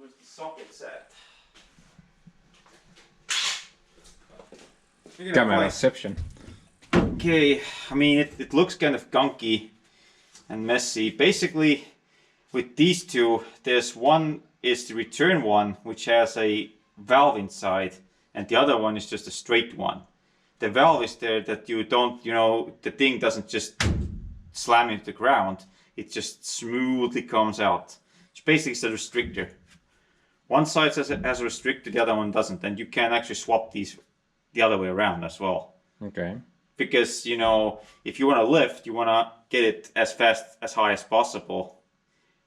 Where's the sockets at? Camera reception. Okay, I mean it looks kind of gunky and messy. Basically, with these two, there's one is the return one, which has a valve inside, and the other one is just a straight one. The valve is there that you don't, the thing doesn't just slam into the ground. It just smoothly comes out. Which basically is a restrictor. One side has a restrictor, the other one doesn't, and you can actually swap these the other way around as well. Okay. Because, if you want to lift, you want to get it as fast, as high as possible.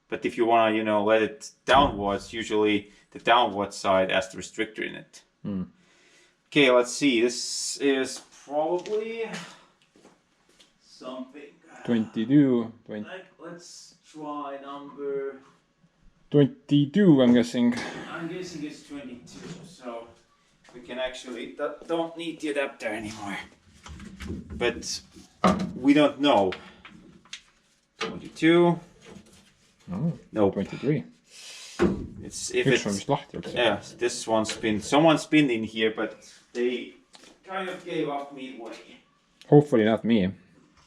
But if you want to, let it downwards, usually the downward side has the restrictor in it. Mm. Okay, let's see. This is probably something. 22. Let's try number 22, I'm guessing. I'm guessing it's 22, so we can actually don't need the adapter anymore. But we don't know. 22. Oh, no, 23. It's if Which it's one is lahti? yeah, this one's been someone's been in here, but they kind of gave up midway. Hopefully not me,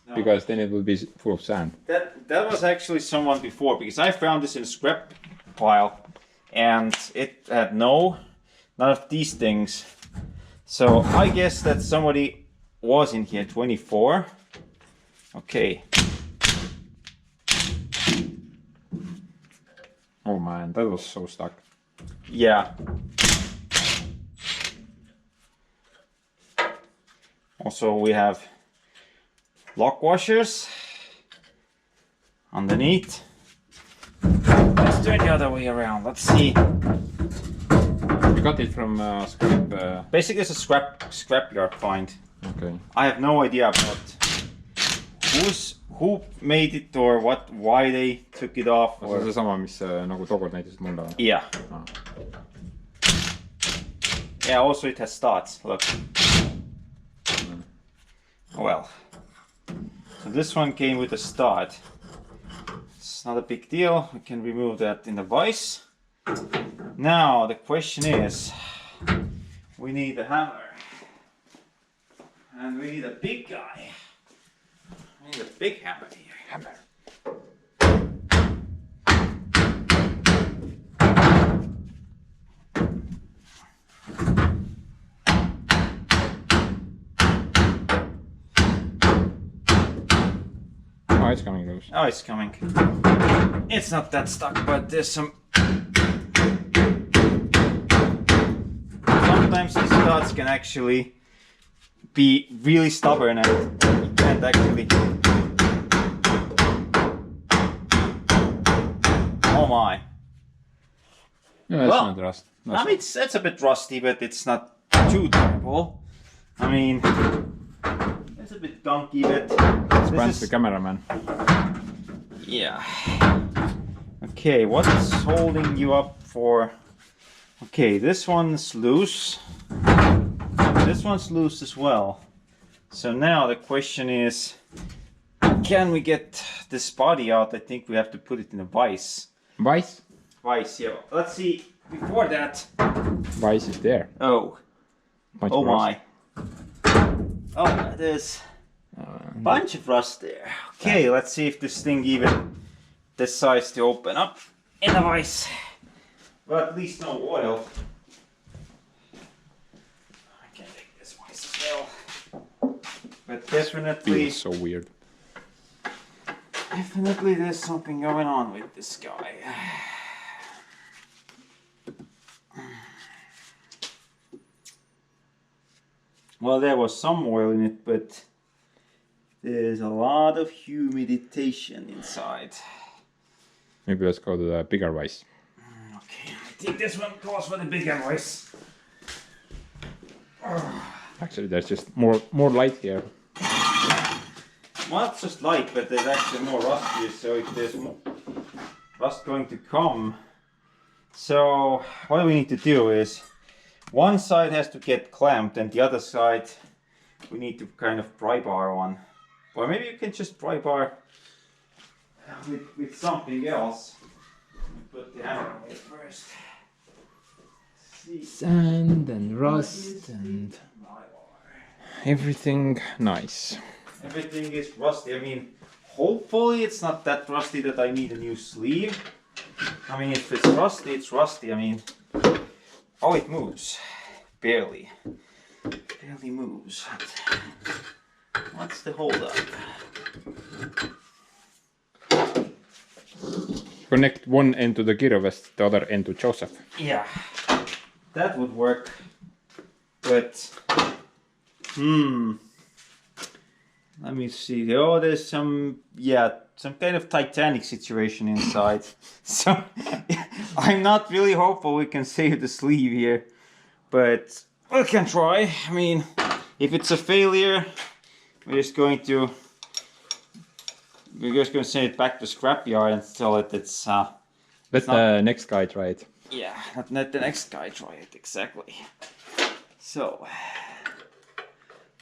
No. because then it will be full of sand. That was actually someone before, because I found this in a scrap pile, and it had none of these things. So I guess that somebody was in here. 24. Okay. Oh man, that was so stuck. Yeah. Also we have lock washers underneath. Let's turn the other way around. Let's see. You got it from scrap. Basically it's a scrapyard find. Okay. I have no idea about who made it or why they took it off. See on seesama, mis nagu tookord näitasid mulle? Yeah. Yeah, also it has studs, look. Well, so this one came with a stud. It's not a big deal, we can remove that in the vise. Now the question is, we need a hammer. And we need a big guy. We need a big hammer here. Hammer. Oh, it's coming loose. Oh, it's coming. It's not that stuck, but there's some... Sometimes these studs can actually be really stubborn and you can't actually... Oh my. No, it's Well, not rust. I mean, it's a bit rusty, but it's not too terrible. I mean, it's a bit gunky, but... Spans the cameraman. Yeah. Okay, what's holding you up for... Okay, this one's loose. This one's loose as well. So now the question is, can we get this body out? I think we have to put it in a vise. Vice? Vise, yeah. Let's see. Before that... Vice is there. Oh. Bunch Oh of rust. my. Oh, there's a bunch of rust there. Okay, let's see if this thing even decides to open up in the vise. But at least no oil. I can take this vise as well. But definitely, Feels so weird. definitely there's something going on with this guy. Well, there was some oil in it, but there's a lot of humidification inside. Maybe let's go to the bigger vice. Okay, I think this one calls for the bigger voice. Actually, there's just more light here. Well, it's just light, but there's actually more rust here, so if there's more rust going to come. So, what we need to do is, one side has to get clamped and the other side we need to kind of pry bar on. Or maybe you can just pry bar with something else. Put the hammer away first. Sand and rust and everything nice. Everything is rusty. I mean, hopefully it's not that rusty that I need a new sleeve. I mean, if it's rusty, it's rusty. I mean, oh, it moves. Barely. Barely moves. What's the holdup? Connect one end to the gyro vest, the other end to Joseph. Yeah, that would work. But, let me see. Oh, there's some kind of Titanic situation inside. So, I'm not really hopeful we can save the sleeve here. But, we can try. I mean, if it's a failure, we're just going to send it back to scrapyard and tell it it's Let the next guy try it. yeah, let the next guy try it, exactly. So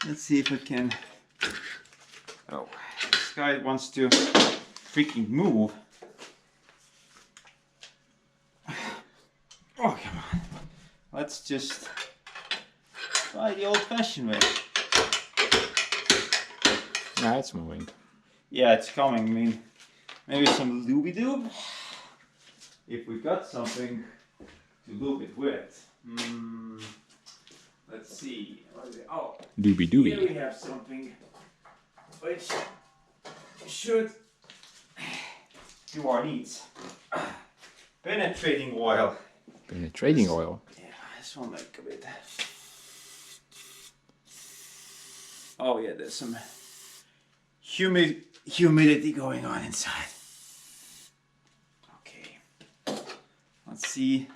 let's see if I can. Oh, this guy wants to freaking move. Oh, come on. Let's just try the old-fashioned way. Nah, it's moving. Yeah, it's coming. I mean, maybe some looby-doob? If we got something to lube it with. Let's see. What is it? Oh, Doobie here we doobie. have something which should do our needs. Penetrating oil. Penetrating oil. Yeah, this will make a bit. Oh yeah, there's some humidity going on inside. Okay, let's see.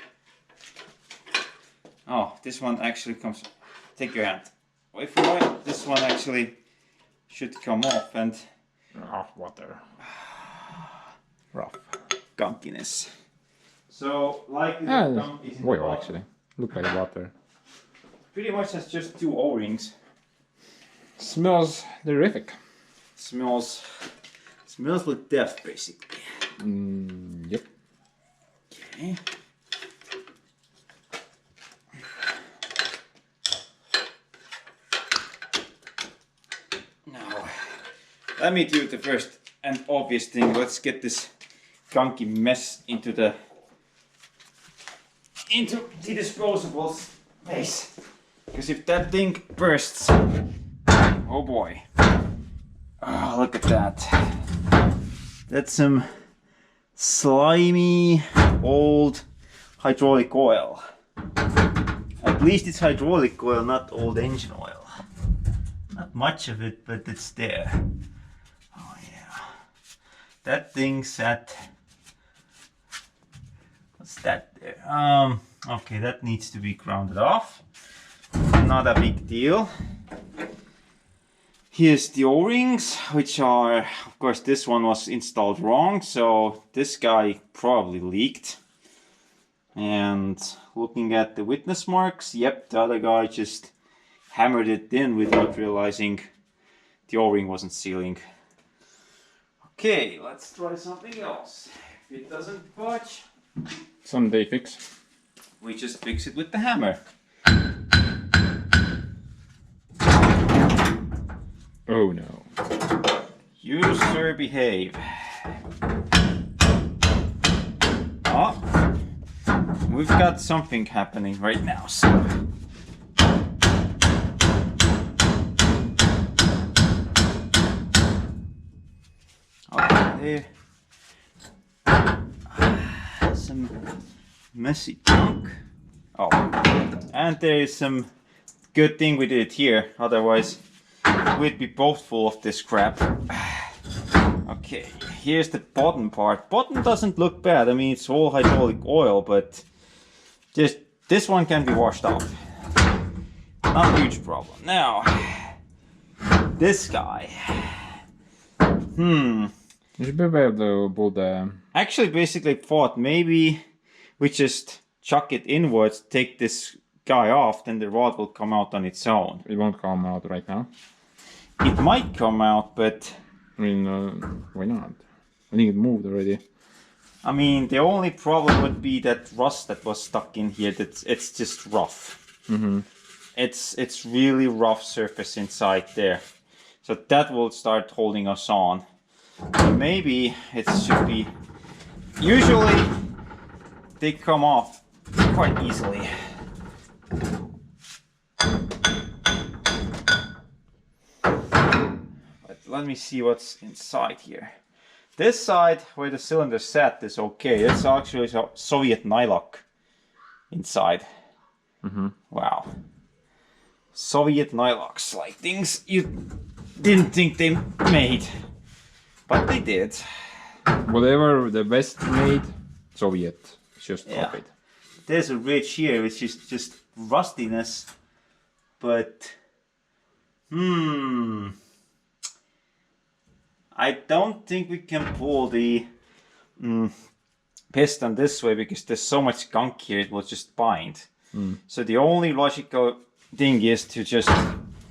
Oh, this one actually comes. Take your hand. Wait for it. This one actually should come off and. Rough water. Rough. Gunkiness. So, like the Ah, gunk is in the oil bottom. actually. Look like water. Pretty much has just 2 O-rings. Smells terrific. Smells like death, basically. Yep. Okay. Now, let me do the first and obvious thing. Let's get this gunky mess into the disposable space. Because if that thing bursts, oh boy. Oh, look at that. That's some slimy old hydraulic oil. At least it's hydraulic oil, not old engine oil. Not much of it, but it's there. Oh yeah. That thing's at... What's that there? Okay, that needs to be grounded off. Not a big deal. Here's the O-rings, which are, of course, this one was installed wrong, so this guy probably leaked. And looking at the witness marks, yep, the other guy just hammered it in without realizing the O-ring wasn't sealing. Okay, let's try something else. If it doesn't budge, Someday fix. we just fix it with the hammer. Oh no. You, sir, behave. Oh, we've got something happening right now, so. Okay, there. Some messy junk. Oh, and there is some good thing we did it here, otherwise we'd be both full of this crap. Okay, here's the bottom part. Bottom doesn't look bad. I mean, it's all hydraulic oil, but just this one can be washed off. Not a huge problem. Now, this guy. You should be able to pull the... Actually, basically thought maybe we just chuck it inwards, take this guy off, then the rod will come out on its own. It won't come out right now. It might come out, but I mean, why not? I think it moved already. I mean, the only problem would be that rust that was stuck in here. That it's just rough. Mm-hmm. It's really rough surface inside there. So that will start holding us on. So maybe it should be. Usually they come off quite easily. But let me see what's inside here. This side where the cylinder sat is okay. It's actually Soviet nylock inside. Mm-hmm. Wow. Soviet nylocks, like things you didn't think they made. But they did. Whatever the West made, Soviet. Just copied. There's a ridge here which is just rustiness. But I don't think we can pull the piston this way because there's so much gunk here it will just bind. So the only logical thing is to just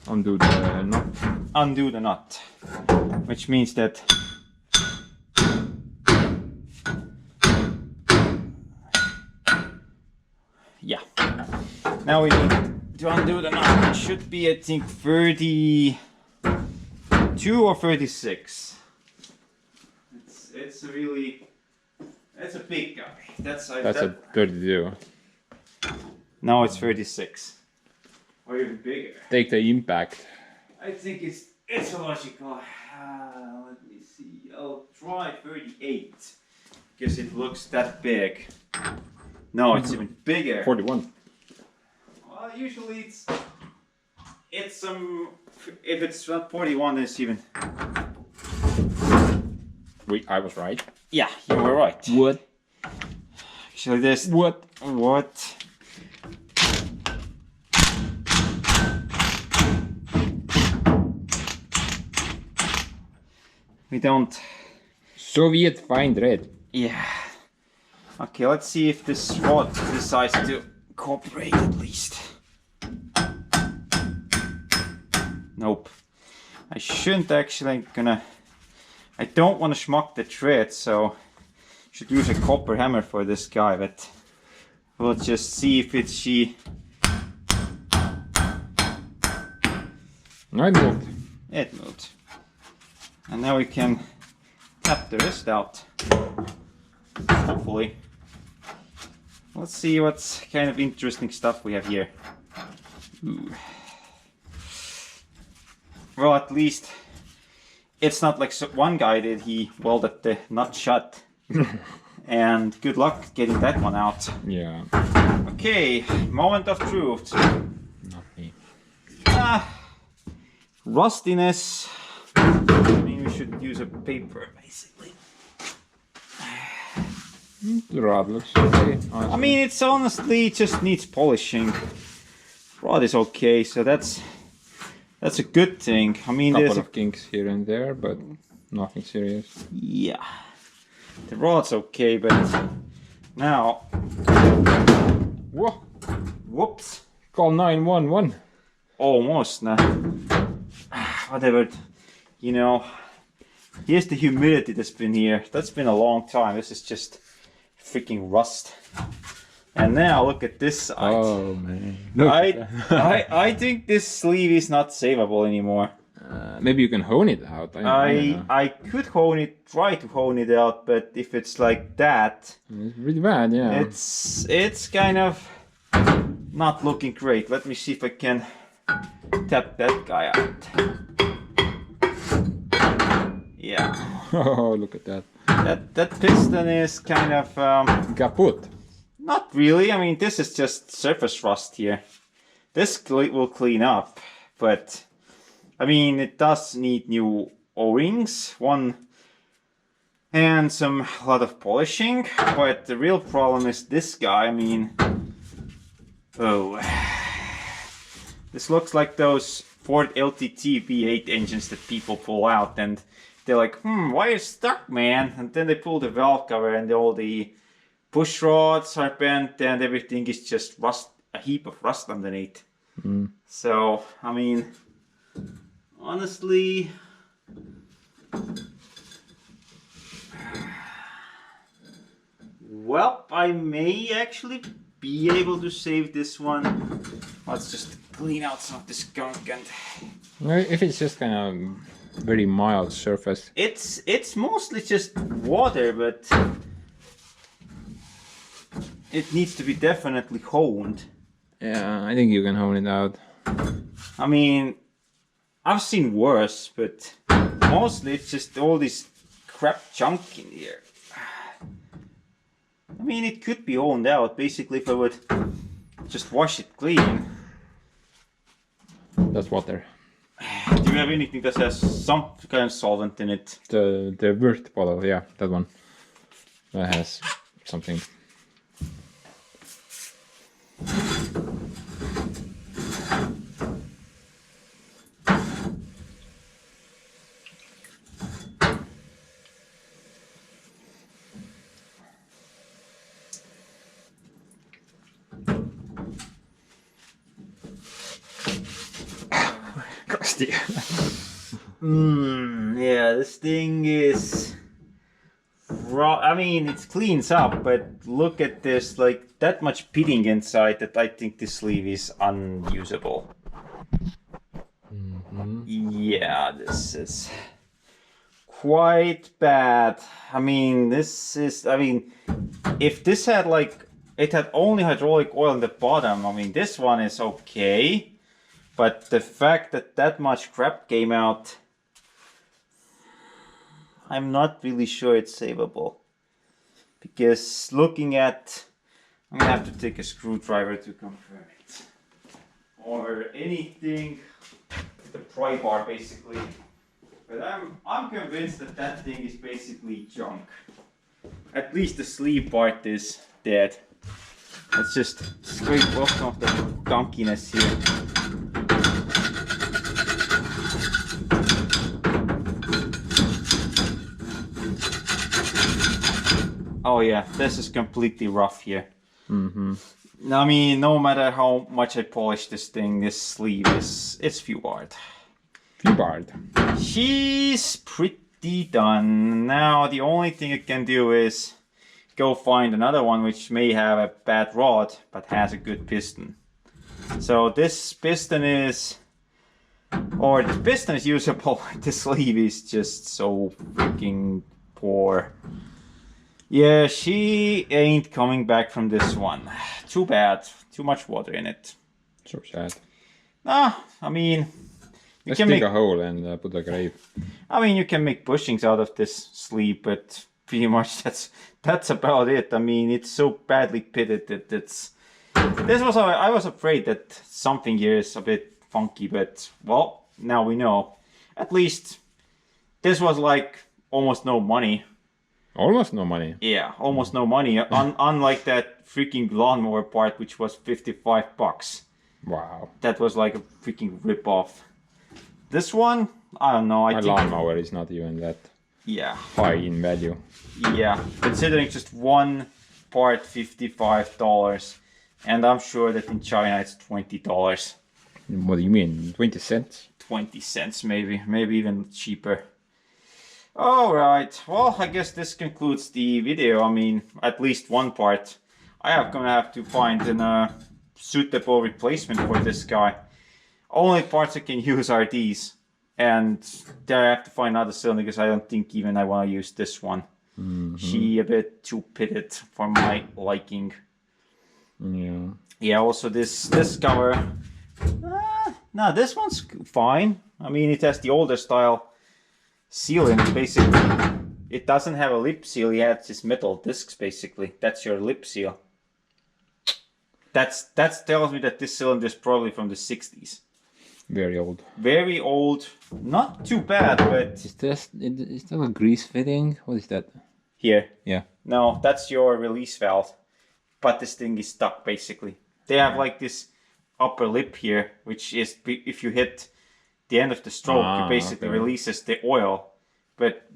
Undo the knot. Undo the nut, which means that now we need to undo the nut. It should be, I think, 32 or 36. It's a really, it's a big guy. That's a 32. No, it's 36. Or even bigger. Take the impact. I think it's logical. Let me see. I'll try 38 because it looks that big. No, it's even bigger. 41. Well, usually it's if it's not 41, it's even. I was right. Yeah, you were right. What? Actually, there's what? We don't. Soviet fine red. Yeah. Okay, let's see if this rod decides to cooperate at least. Nope. I shouldn't actually I don't want to schmuck the thread, so should use a copper hammer for this guy, but we'll just see if she. No, it moved. It moved. And now we can tap the wrist out. Hopefully. Let's see what kind of interesting stuff we have here. Ooh. Well, at least it's not like one guy did. He welded the nut shut. And good luck getting that one out. Yeah. Okay, moment of truth. Not me. Rustiness. I mean, we should use a paper, basically. The rod looks okay. I mean, it's honestly just needs polishing. Rod is okay, so that's a good thing. I mean, couple there's of kinks here and there, but nothing serious. Yeah, the rod's okay, but now, Whoa! whoops, Call 911. almost now. Whatever, you know. Here's the humidity that's been here. That's been a long time. This is just freaking rust. And now look at this side. Oh man! I think this sleeve is not savable anymore. Maybe you can hone it out. I could try to hone it out, but if it's like that, It's really bad, yeah. it's kind of not looking great. Let me see if I can tap that guy out. Yeah. Oh, look at that. That piston is kind of Kaput. not really. I mean, this is just surface rust here. This will clean up, but I mean, it does need new O-rings, and a lot of polishing. But the real problem is this guy. I mean, oh, this looks like those Ford LTT V8 engines that people pull out, and they're like, why is it stuck, man? And then they pull the valve cover, and all the push rods are bent, and everything is just rust, a heap of rust underneath. So, I mean, honestly, Well, I may actually be able to save this one. Let's just clean out some of this gunk and... If it's just kind of very mild surface. It's mostly just water, but it needs to be definitely honed. Yeah, I think you can hone it out. I mean, I've seen worse, but mostly it's just all this crap junk in here. I mean, it could be honed out, basically, if I would just wash it clean. That's water. Do you have anything that has some kind of solvent in it? The Wurt bottle, yeah, that one. That has something. Crusty. Yeah, this thing is raw. I mean, it cleans up, but look at this, like that much pitting inside that I think this sleeve is unusable. Yeah, this is quite bad. I mean, if this had it had only hydraulic oil in the bottom, I mean, this one is okay. But the fact that that much crap came out, I'm not really sure it's savable. Because looking at, I'm gonna have to take a screwdriver to confirm it. Or anything, the pry bar basically. But I'm convinced that that thing is basically junk. At least the sleeve part is dead. Let's just scrape off some of the gunkiness here. Oh yeah, this is completely rough here. I mean, no matter how much I polish this thing, this sleeve it's fubard. Fubard. She's pretty done. Now the only thing I can do is go find another one which may have a bad rod, but has a good piston. So this piston is... Or the piston is usable, the sleeve is just so freaking poor. Yeah, she ain't coming back from this one. Too bad. Too much water in it. So sad. Nah, I mean... Let's dig a hole and put a grave. I mean, you can make bushings out of this sleeve, but pretty much that's about it. I mean, it's so badly pitted that it's... I was afraid that something here is a bit funky, but, well, now we know. At least, this was like almost no money. Almost no money. Yeah, almost no money. Unlike that freaking lawnmower part, which was $55. Wow. That was like a freaking rip-off. This one, I don't know. My lawnmower is not even that high in value. Yeah, considering just one part $55. And I'm sure that in China it's $20. What do you mean? 20 cents? 20 cents maybe. Maybe even cheaper. Alright, well, I guess this concludes the video. I mean, at least one part. I'm gonna have to find a suitable replacement for this guy. Only parts I can use are these. And there I have to find another cylinder because I don't think even I want to use this one. She a bit too pitted for my liking. Yeah. Yeah, also this cover. No, this one's fine. I mean, it has the older style sealant, basically. It doesn't have a lip seal, it has just metal discs, basically. That's your lip seal. That tells me that this cylinder is probably from the 60s. Very old. Very old. Not too bad, but... Is that a grease fitting? What is that? Here. Yeah. No, that's your release valve. But this thing is stuck, basically. They have like this upper lip here, which is, if you hit the end of the stroke, it basically releases the oil. But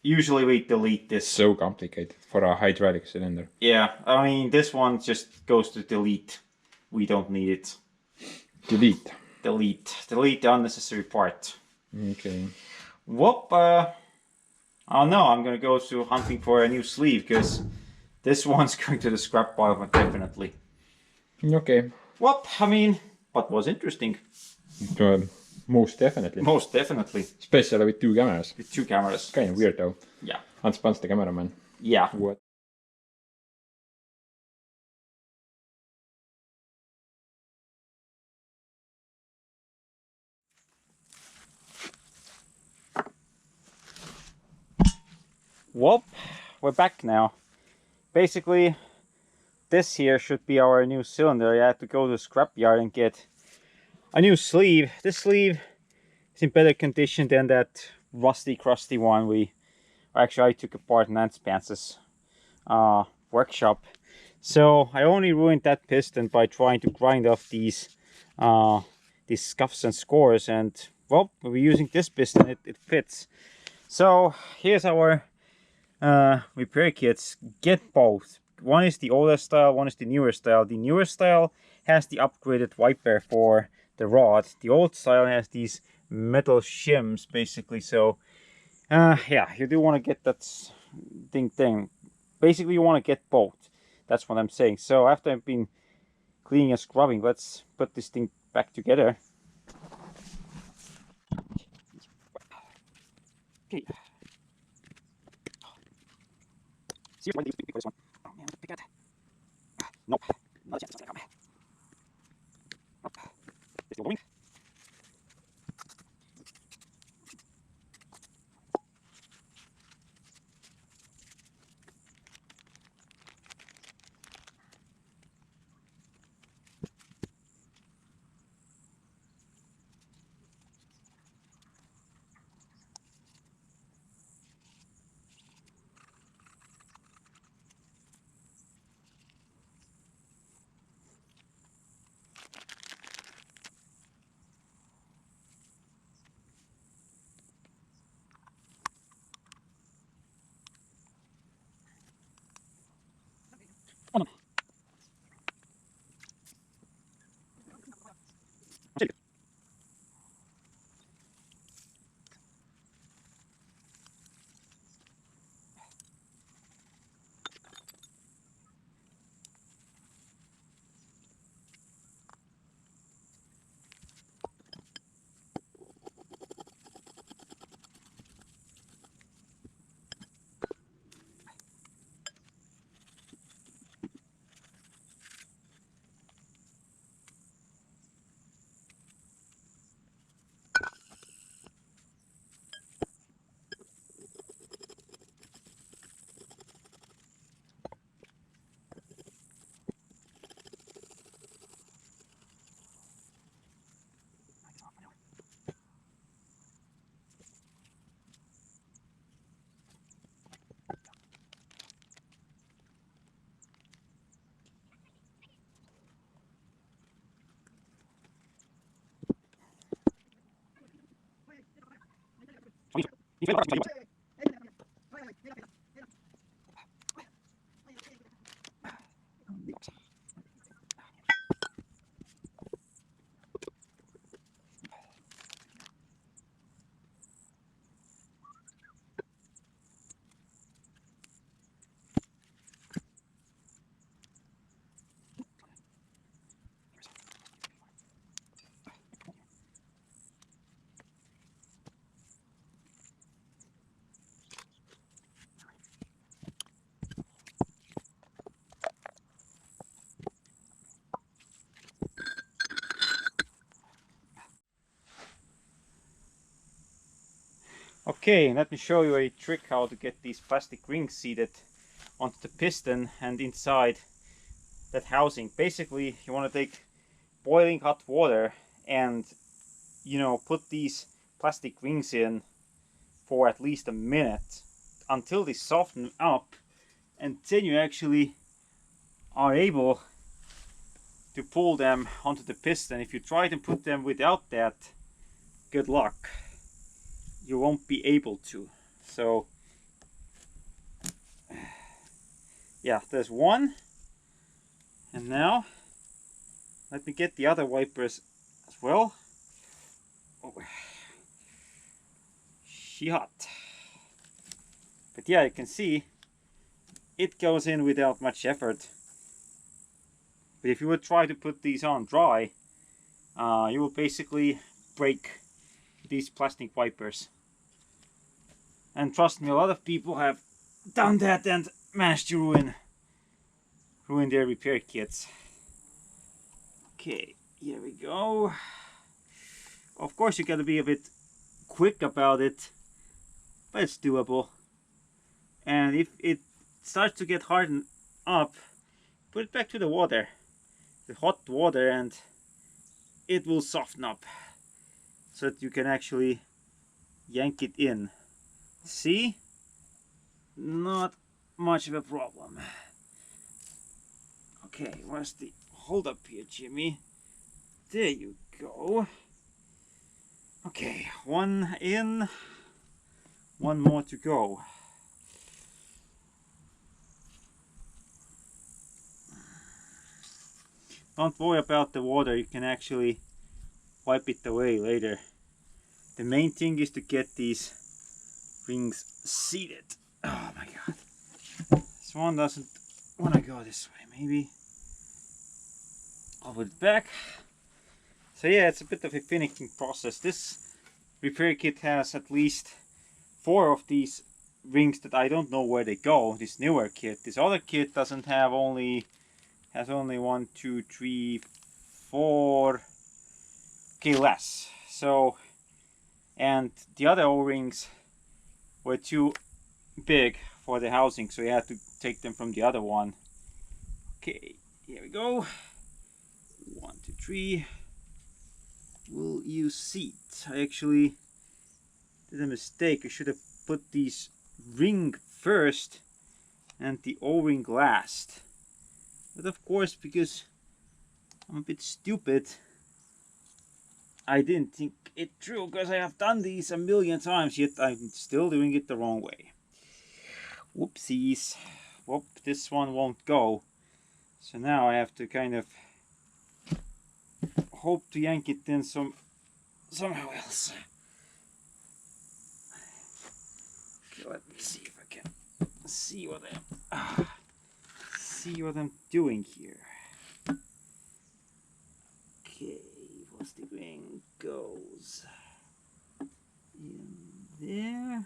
usually we delete this. So complicated for a hydraulic cylinder. Yeah, I mean, this one just goes to delete. We don't need it. Delete. Delete the unnecessary part. Okay. Whoop, I don't know, I'm gonna go to hunting for a new sleeve, because This one's going to the scrap pile, definitely. Okay. Well, I mean, what was interesting? Most definitely. Most definitely. Especially with 2 cameras. With 2 cameras. Kind of weird though. Yeah. Ants Pants the cameraman. Yeah. What? Well, we're back now. Basically, this here should be our new cylinder. I had to go to the scrapyard and get a new sleeve. This sleeve is in better condition than that rusty, crusty one I took apart in Ants Pants' workshop. So I only ruined that piston by trying to grind off these scuffs and scores, and well, we're using this piston. It fits. So here's our repair kits. Get both. One is the older style, one is the newer style. The newer style has the upgraded wiper for the rod. The old style has these metal shims, basically. So yeah, you do want to get that thing. Basically, you want to get both. That's what I'm saying. So after I've been cleaning and scrubbing, let's put this thing back together. Okay. See why they for this one. Oh man, pick that. Nope. Not a chance. It's not gonna come. Nope. It's still going. Oh no. Take it. Okay, let me show you a trick how to get these plastic rings seated onto the piston and inside that housing. Basically, you want to take boiling hot water and, you know, put these plastic rings in for at least a minute until they soften up, and then you actually are able to pull them onto the piston. If you try to put them without that, good luck. You won't be able to. So yeah, there's one, and now let me get the other wipers as well. Oh, she hot. But yeah, you can see it goes in without much effort. But if you would try to put these on dry, you will basically break these plastic wipers. And trust me, a lot of people have done that and managed to ruin their repair kits. Okay, here we go. Of course you gotta be a bit quick about it, but it's doable. And if it starts to get hardened up, put it back to the water, the hot water, and it will soften up so that you can actually yank it in. See? Not much of a problem. Okay, where's the hold up here, Jimmy? There you go. Okay, one in, one more to go. Don't worry about the water, you can actually wipe it away later. The main thing is to get these rings seated. Oh my god. This one doesn't want to go this way, maybe. I'll put it back. So yeah, it's a bit of a finicking process. This repair kit has at least 4 of these rings that I don't know where they go. This newer kit. This other kit doesn't have has only 1, 2, 3, 4. Okay, less. So, and the other O-rings were too big for the housing, so you had to take them from the other one. Okay, here we go. 1, 2, 3. Will you seat? I actually did a mistake. I should have put these ring first and the O-ring last. But of course, because I'm a bit stupid, I didn't think it through, because I have done these a million times, yet I'm still doing it the wrong way. Whoopsies. Whoop, this one won't go. So now I have to kind of hope to yank it in somehow else. Okay, let me see if I can see what I'm doing here. Okay, once the ring goes in there.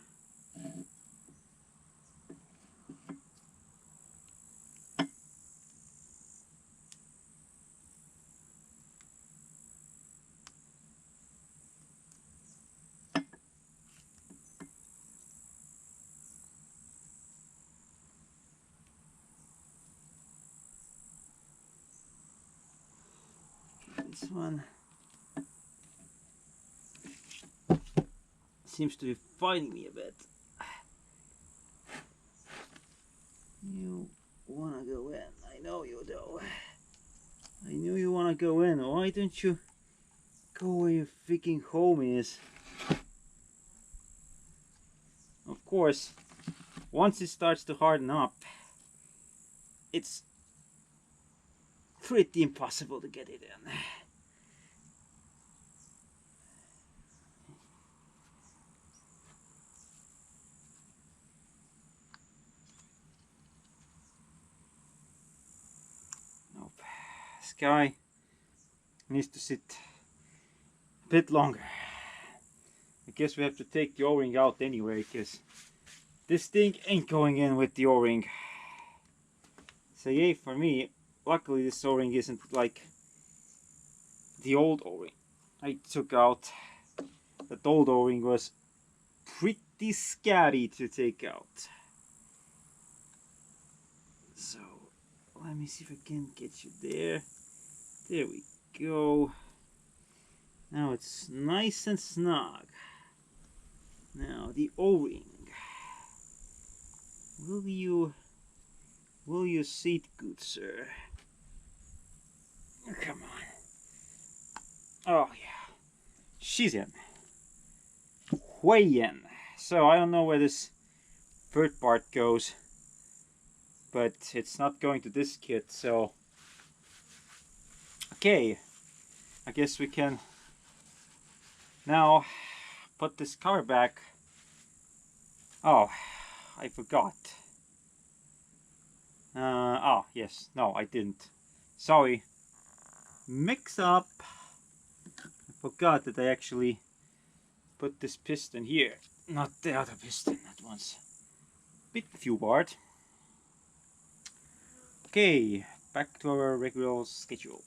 This one seems to be fighting me a bit. You wanna go in? I know you do. I knew you wanna go in. Why don't you go where your freaking home is? Of course, once it starts to harden up, it's pretty impossible to get it in. Nope. This guy needs to sit a bit longer. I guess we have to take the O-ring out anyway, because this thing ain't going in with the O-ring. So yay for me. Luckily this O-ring isn't like the old O-ring I took out. That old O-ring was pretty scary to take out. So let me see if I can get you there. There we go. Now it's nice and snug. Now the O-ring. Will you seat, good sir? Come on. Oh yeah. She's in. Way in. So I don't know where this third part goes, but it's not going to this kit, so okay. I guess we can now put this cover back. Oh, I forgot. Oh, yes. No, I didn't. Sorry. Mix up. I forgot that I actually put this piston here. Not the other piston. That one's a bit few barred. Okay, back to our regular schedule.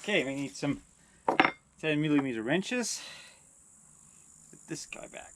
Okay, we need some 10mm wrenches. Put this guy back.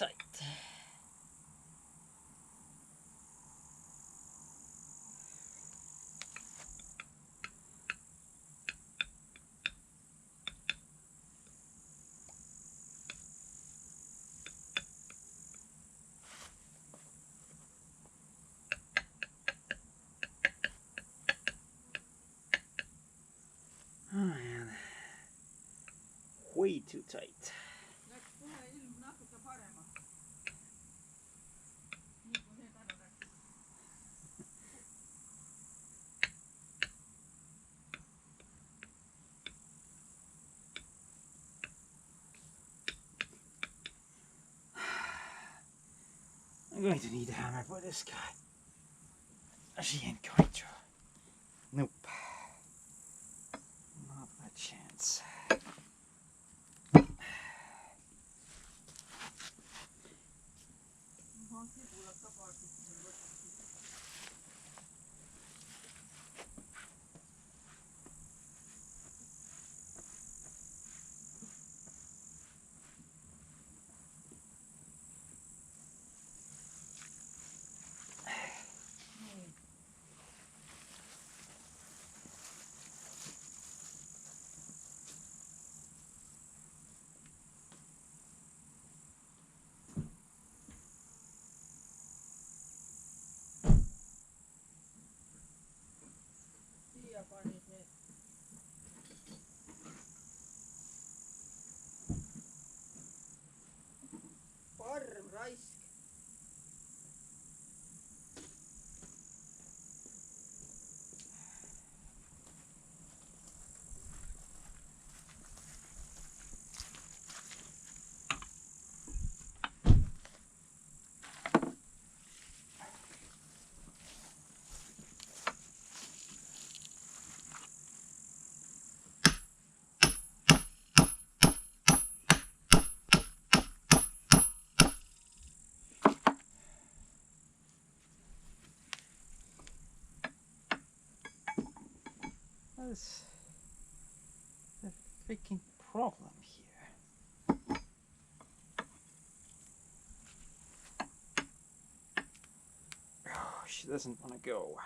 tight. Oh man, way too tight. I'm going to need a hammer for this guy. She ain't going to. Nope. Not a chance. What's the freaking problem here? Oh, she doesn't want to go.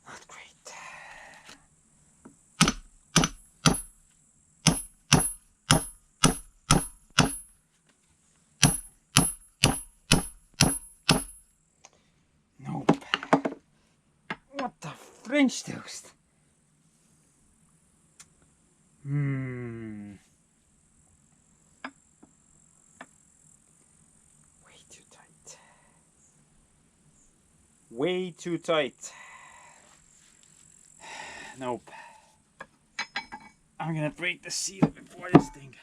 Not great. Nope. What the French toast? Way too tight. Way too tight. Nope. I'm gonna break the seal before this thing.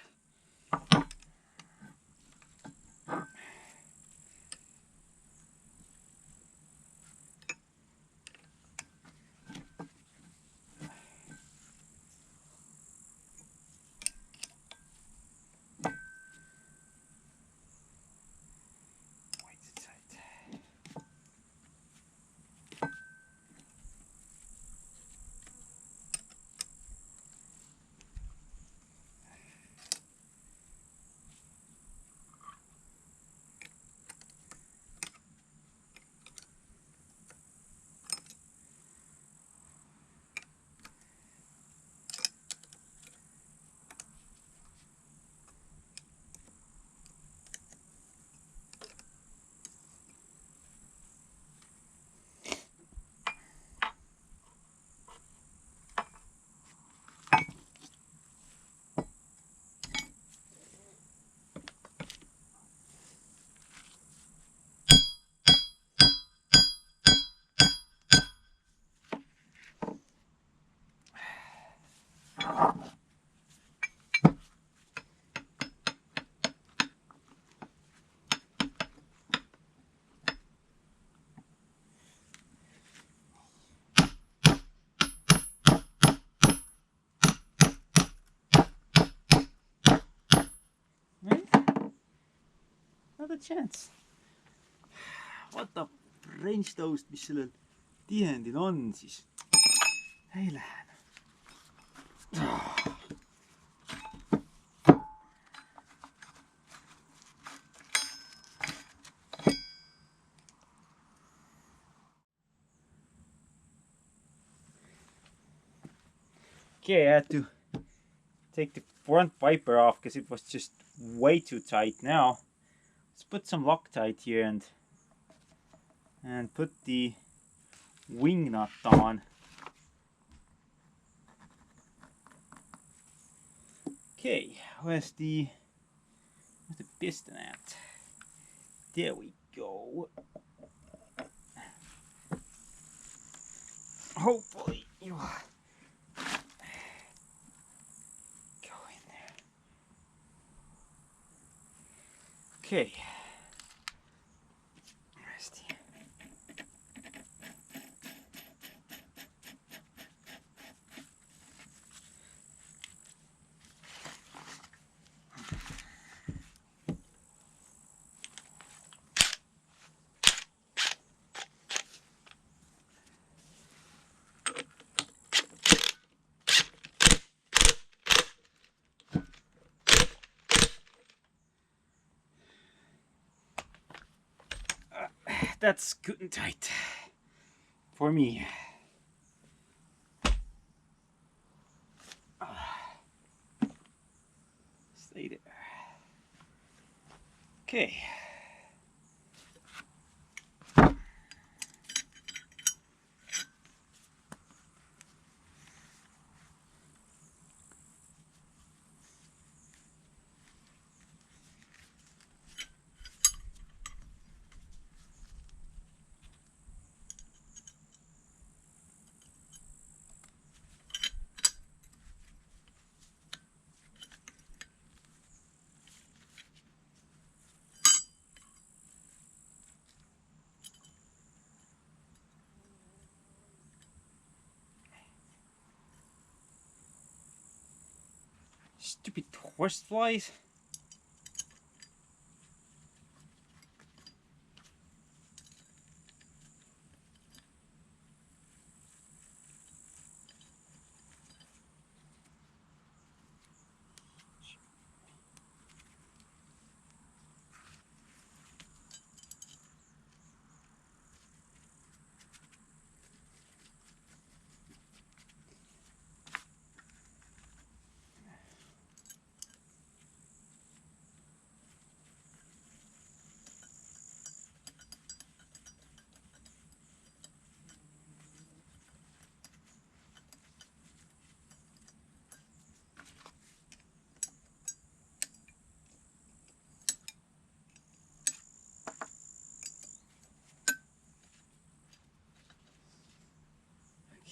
Not a chance. What the French toast, mis sellel tihendil on siis? Ei lähe. Okay, I had to take the front wiper off because it was just way too tight. Now let's put some Loctite here and put the wing nut on. Okay, where's the piston at? There we go. Hopefully you go in there. Okay. Where's the... That's good and tight for me. Stay there. Okay. Stupid horseflies.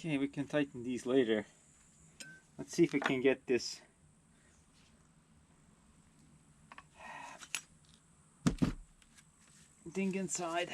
Okay, we can tighten these later. Let's see if we can get this thing inside.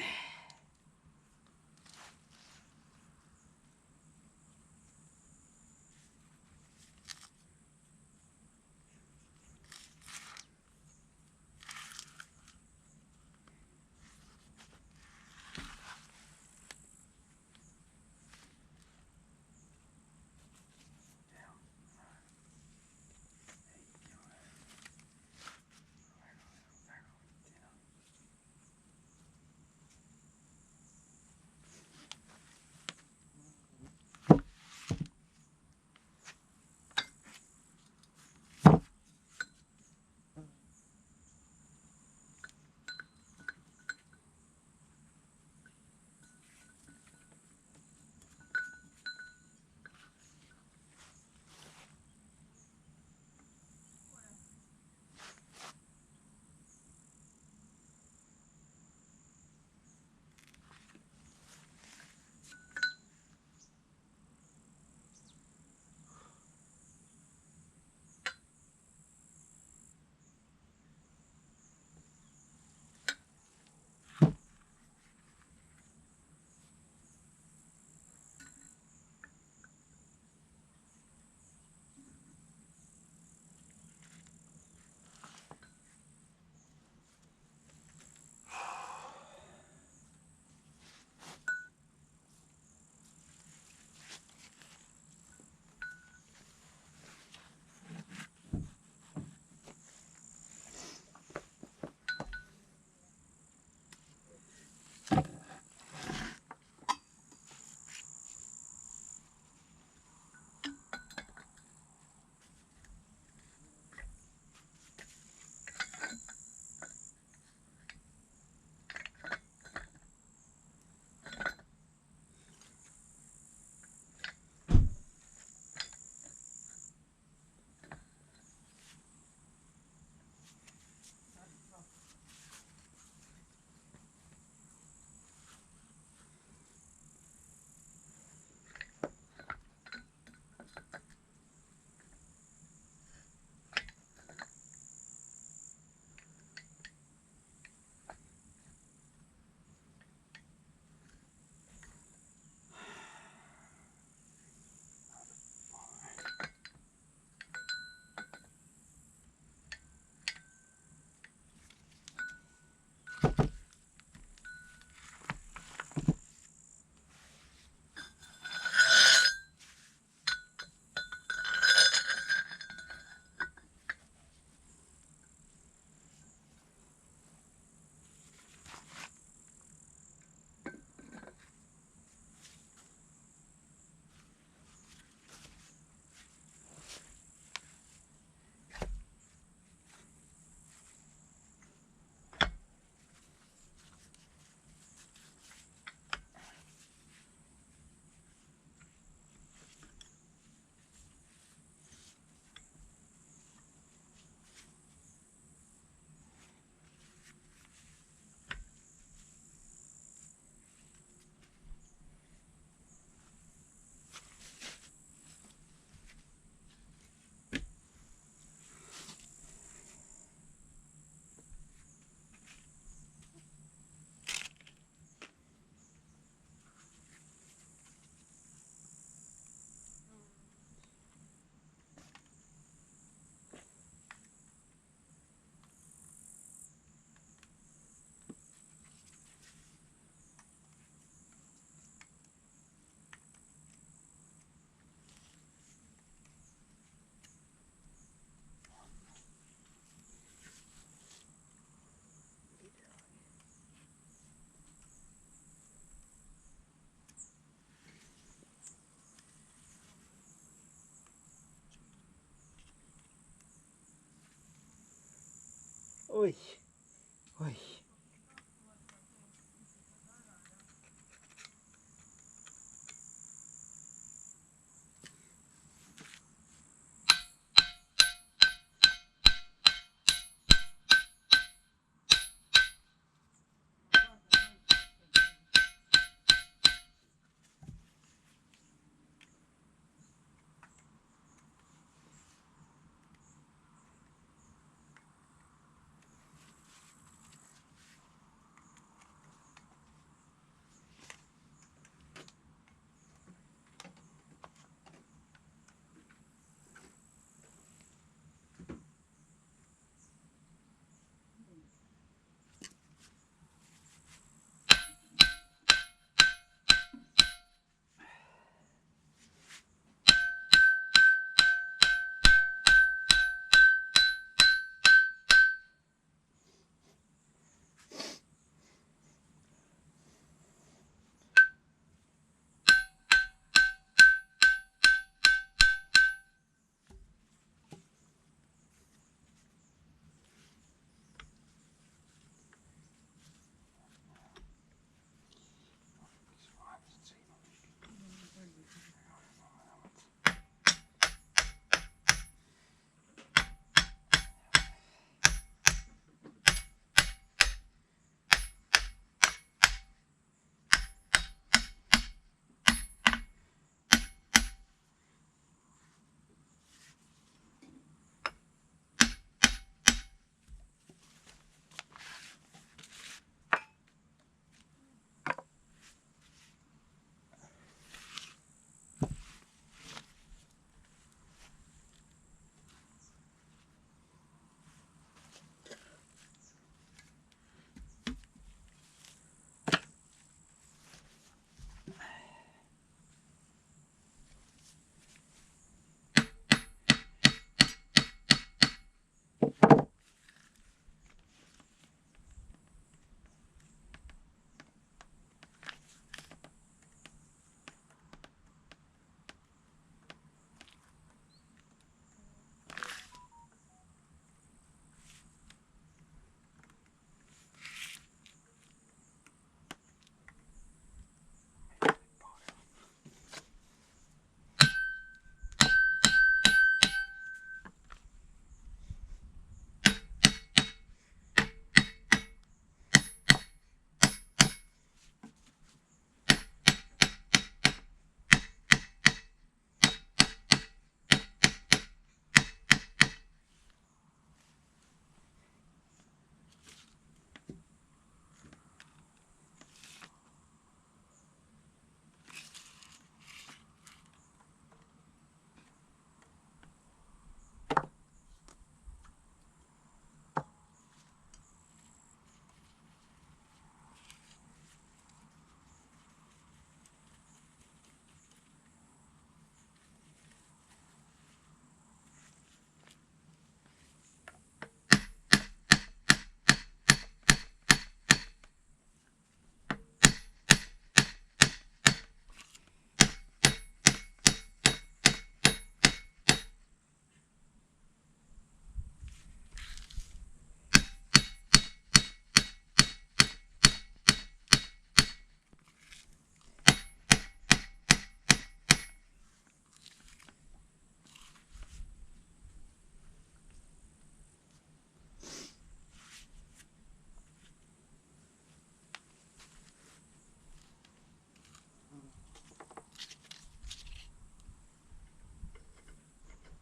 Oi. Oi.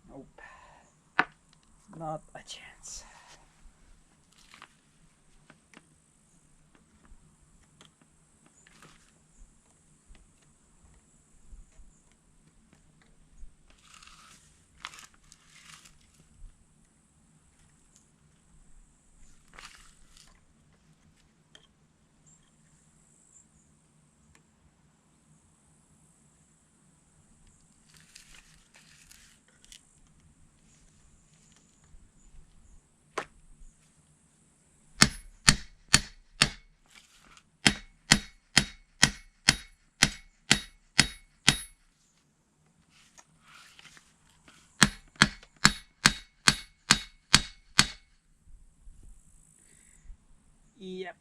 Nope. Not a chance. Yep.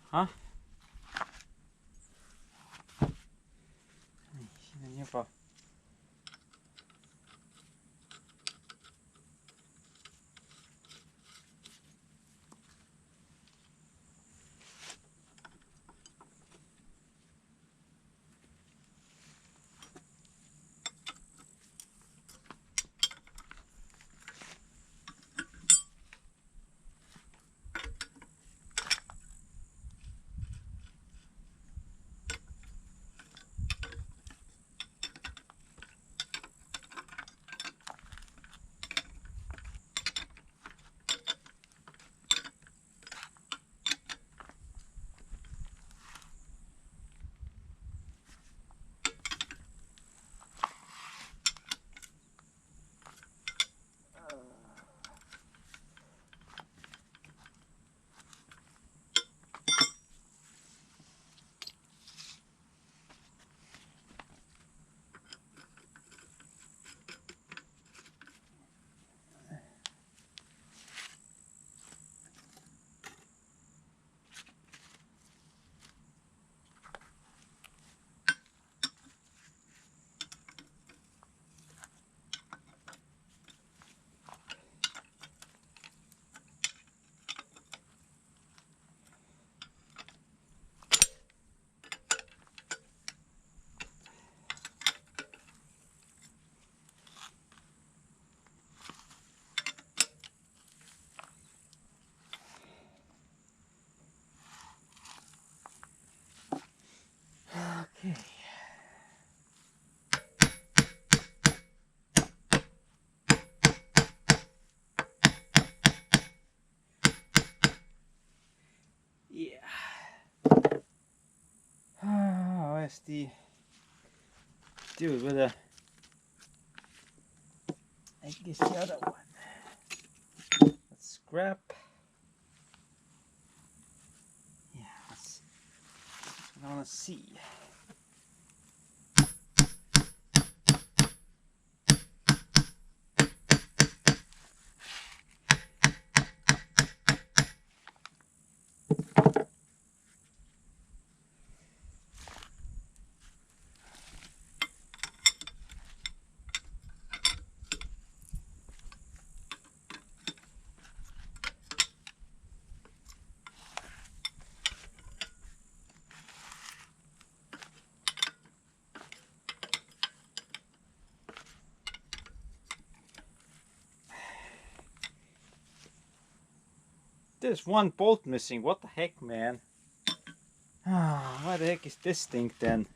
Huh? Sino niyo pa? Okay. Yeah. Where's the dude with the? I guess the other one. Let's scrap. Yeah, that's what I want to see. There's one bolt missing. What the heck, man? Why the heck is this thing then?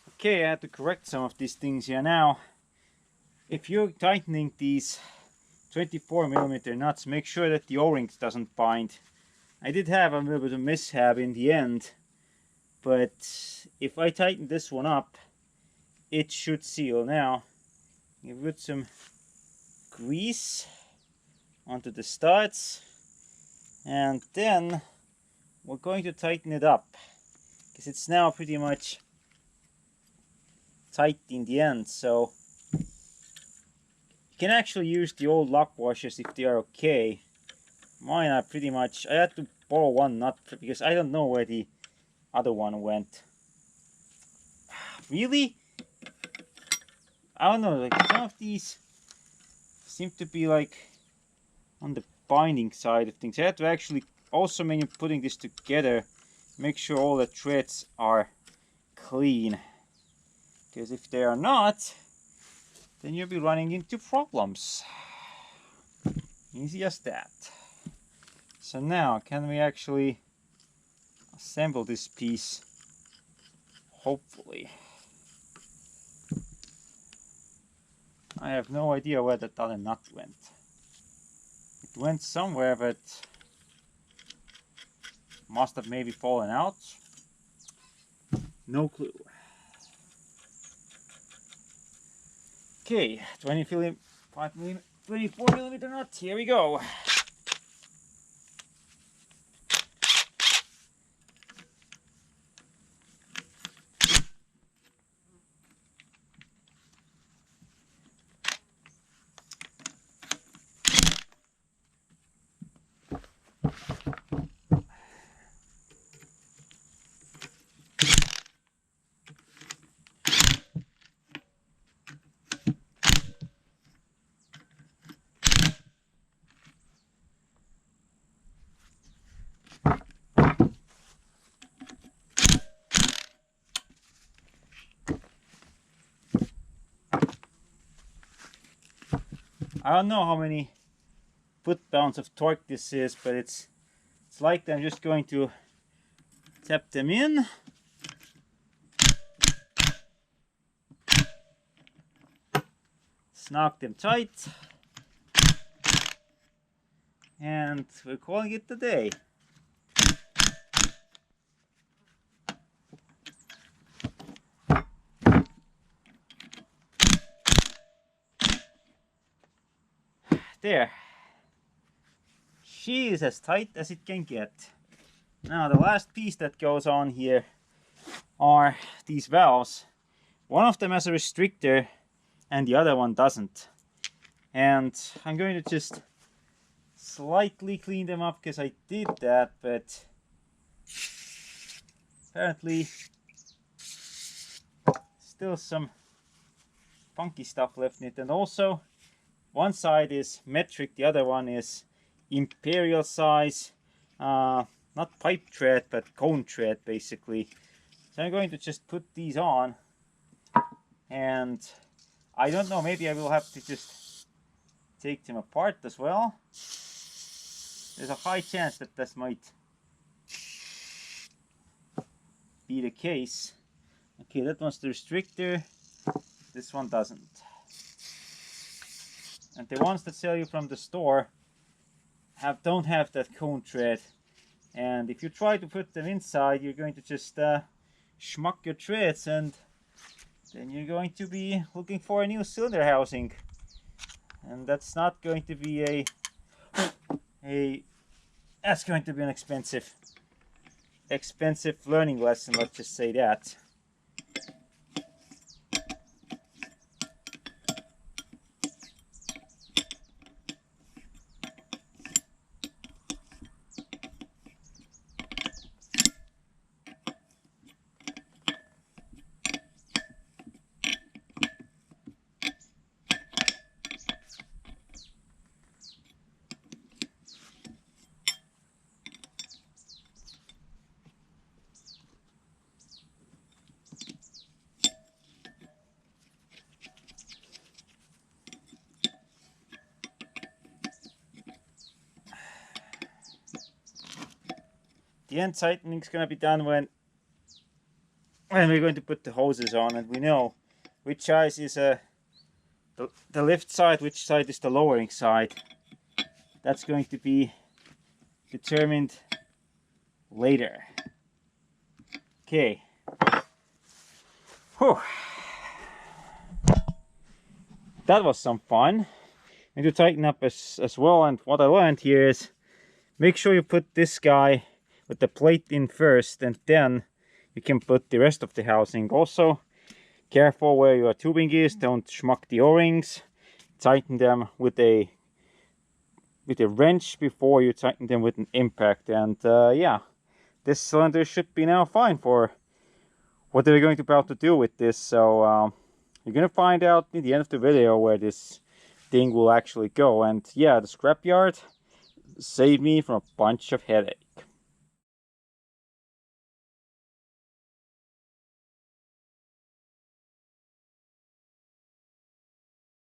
Okay, I had to correct some of these things here now. If you're tightening these 24mm nuts. Make sure that the O-rings doesn't bind. I did have a little bit of mishap in the end, but if I tighten this one up, it should seal. Now, you put some grease onto the studs, and then we're going to tighten it up, because it's now pretty much tight in the end. So you can actually use the old lock washers if they are okay. Mine are pretty much, I had to borrow one nut because I don't know where the other one went. Really? I don't know, like some of these seem to be like on the binding side of things. I had to actually also, when you're putting this together, make sure all the threads are clean, because if they are not, then you'll be running into problems. Easy as that. So now, can we actually assemble this piece? Hopefully. I have no idea where that other nut went. It went somewhere, but must have maybe fallen out. No clue. Okay, 24mm nut, here we go. I don't know how many foot-pounds of torque this is, but it's like I'm just going to tap them in. Snug them tight. And we're calling it a day. There. She is as tight as it can get. Now the last piece that goes on here are these valves. One of them has a restrictor and the other one doesn't. And I'm going to just slightly clean them up because I did that, but apparently still some funky stuff left in it. And also, one side is metric, the other one is imperial size, not pipe thread but cone thread basically. So I'm going to just put these on, and I don't know, maybe I will have to just take them apart as well. There's a high chance that this might be the case. Okay, that one's the restrictor, this one doesn't. And the ones that sell you from the store don't have that cone thread. And if you try to put them inside, you're going to just schmuck your threads, and then you're going to be looking for a new cylinder housing. And that's not going to be that's going to be an expensive learning lesson, let's just say that. The end tightening is going to be done when we're going to put the hoses on, and we know which size is a the left side, which side is the lowering side, that's going to be determined later. Okay. Whew. That was some fun. And to tighten up as well, and what I learned here is make sure you put this guy with the plate in first, and then you can put the rest of the housing. Also, careful where your tubing is, don't schmuck the O-rings. Tighten them with a wrench before you tighten them with an impact. And yeah, this cylinder should be now fine for what they're going to about to do with this. So you're gonna find out in the end of the video where this thing will actually go. And yeah, the scrapyard saved me from a bunch of headache.